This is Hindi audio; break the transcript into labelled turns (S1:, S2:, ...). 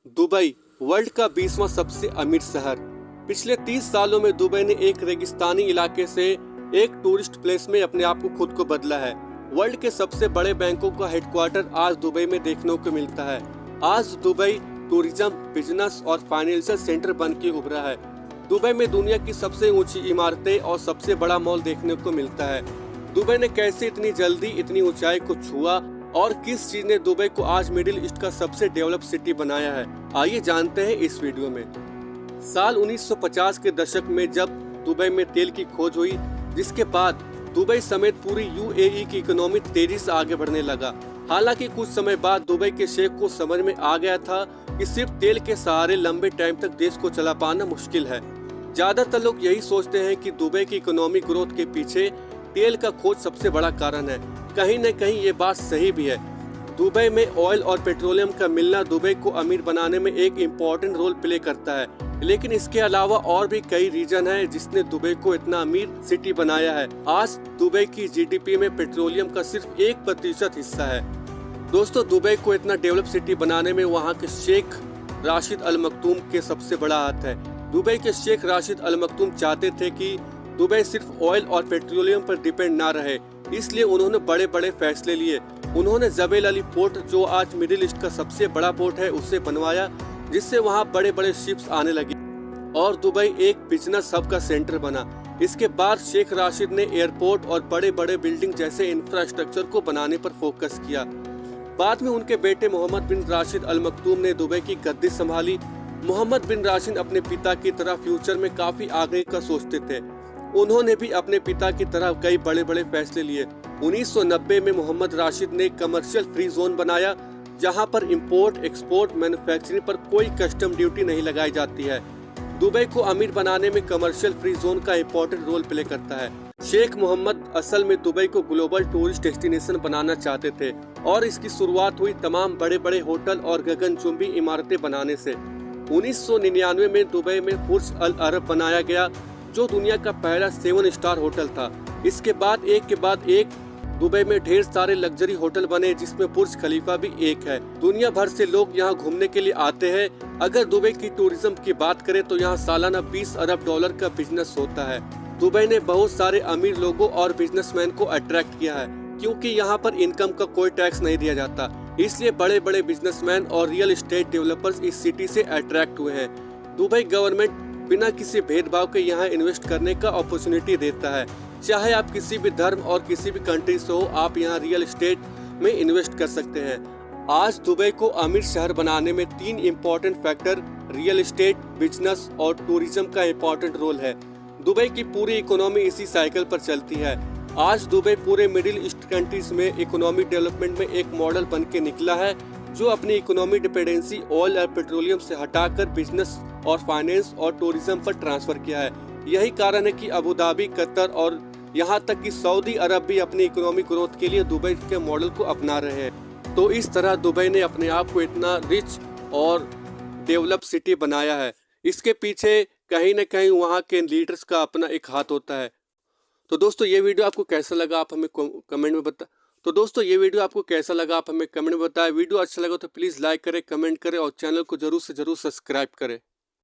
S1: दुबई वर्ल्ड का 20वां सबसे अमीर शहर। पिछले 30 सालों में दुबई ने एक रेगिस्तानी इलाके से एक टूरिस्ट प्लेस में अपने आप को खुद को बदला है। वर्ल्ड के सबसे बड़े बैंकों का हेडक्वार्टर आज दुबई में देखने को मिलता है। आज दुबई टूरिज्म, बिजनेस और फाइनेंशियल सेंटर बन के उभरा है। दुबई में दुनिया की सबसे ऊंची इमारतें और सबसे बड़ा मॉल देखने को मिलता है। दुबई ने कैसे इतनी जल्दी इतनी ऊंचाई को छुआ और किस चीज ने दुबई को आज मिडिल ईस्ट का सबसे डेवलप सिटी बनाया है, आइए जानते हैं इस वीडियो में। साल 1950 के दशक में जब दुबई में तेल की खोज हुई, जिसके बाद दुबई समेत पूरी यूएई की इकोनॉमी तेजी से आगे बढ़ने लगा। हालांकि कुछ समय बाद दुबई के शेख को समझ में आ गया था कि सिर्फ तेल के सहारे लंबे टाइम तक देश को चला पाना मुश्किल है। ज्यादातर लोग यही सोचते हैं कि दुबई की इकोनॉमिक ग्रोथ के पीछे तेल का खोज सबसे बड़ा कारण है। कहीं न कहीं ये बात सही भी है। दुबई में ऑयल और पेट्रोलियम का मिलना दुबई को अमीर बनाने में एक इम्पोर्टेंट रोल प्ले करता है, लेकिन इसके अलावा और भी कई रीजन है जिसने दुबई को इतना अमीर सिटी बनाया है। आज दुबई की जीडीपी में पेट्रोलियम का सिर्फ 1% हिस्सा है। दोस्तों, दुबई को इतना डेवलप सिटी बनाने में वहाँ के शेख राशिद अल मखदूम के सबसे बड़ा हाथ है। दुबई के शेख राशिद अल मखदूम चाहते थे कि दुबई सिर्फ ऑयल और पेट्रोलियम पर डिपेंड ना रहे, इसलिए उन्होंने बड़े बड़े फैसले लिए। उन्होंने जबेल अली पोर्ट, जो आज मिडिल ईस्ट का सबसे बड़ा पोर्ट है, उसे बनवाया, जिससे वहां बड़े बड़े शिप्स आने लगे और दुबई एक बिजनेस हब का सेंटर बना। इसके बाद शेख राशिद ने एयरपोर्ट और बड़े बड़े बिल्डिंग जैसे इंफ्रास्ट्रक्चर को बनाने पर फोकस किया। बाद में उनके बेटे मोहम्मद बिन राशिद अल मखदूम ने दुबई की गद्दी संभाली। मोहम्मद बिन राशिद अपने पिता की तरह फ्यूचर में काफी आगे का सोचते थे। उन्होंने भी अपने पिता की तरह कई बड़े बड़े फैसले लिए। 1990 में मोहम्मद राशिद ने कमर्शियल फ्री जोन बनाया, जहां पर इंपोर्ट, एक्सपोर्ट, मैन्युफैक्चरिंग पर कोई कस्टम ड्यूटी नहीं लगाई जाती है। दुबई को अमीर बनाने में कमर्शियल फ्री जोन का इम्पोर्टेंट रोल प्ले करता है। शेख मोहम्मद असल में दुबई को ग्लोबल टूरिस्ट डेस्टिनेशन बनाना चाहते थे और इसकी शुरुआत हुई तमाम बड़े बड़े होटल और गगनचुंबी इमारतें बनाने से। 1999 में दुबई में बुर्ज अल अरब बनाया गया, जो दुनिया का पहला 7 स्टार होटल था। इसके बाद एक दुबई में ढेर सारे लग्जरी होटल बने, जिसमें बुर्ज खलीफा भी एक है। दुनिया भर से लोग यहाँ घूमने के लिए आते हैं। अगर दुबई की टूरिज्म की बात करें तो यहाँ सालाना 20 अरब डॉलर का बिजनेस होता है। दुबई ने बहुत सारे अमीर लोगों और बिजनेसमैन को अट्रैक्ट किया है, क्योंकि यहाँ पर इनकम का कोई टैक्स नहीं दिया जाता। इसलिए बड़े बड़े बिजनेसमैन और रियल एस्टेट डेवलपर्स इस सिटी से अट्रैक्ट हुए हैं। दुबई गवर्नमेंट बिना किसी भेदभाव के यहाँ इन्वेस्ट करने का अपॉर्चुनिटी देता है। चाहे आप किसी भी धर्म और किसी भी कंट्री से हो, आप यहाँ रियल एस्टेट में इन्वेस्ट कर सकते हैं। आज दुबई को अमीर शहर बनाने में 3 important factor real estate, business और टूरिज्म का इम्पोर्टेंट रोल है। दुबई की पूरी इकोनॉमी इसी साइकिल पर चलती है। आज दुबई पूरे मिडिल ईस्ट कंट्रीज में इकोनॉमिक डेवलपमेंट में एक मॉडल बन के निकला है, जो अपनी इकोनॉमिक डिपेंडेंसी ऑयल और पेट्रोलियम से हटाकर बिजनेस और फाइनेंस और टूरिज्म पर ट्रांसफर किया है। यही कारण है कि अबू धाबी, कतर और यहाँ तक कि सऊदी अरब भी अपनी इकोनॉमिक ग्रोथ के लिए दुबई के मॉडल को अपना रहे हैं। तो इस तरह दुबई ने अपने आप को इतना रिच और डेवलप सिटी बनाया है। इसके पीछे कहीं न कहीं वहाँ के लीडर्स का अपना एक हाथ होता है। तो दोस्तों, ये वीडियो आपको कैसा लगा, आप हमें कमेंट में बताएं। वीडियो अच्छा लगा तो प्लीज़ लाइक करें, कमेंट करें और चैनल को जरूर से जरूर सब्सक्राइब करें।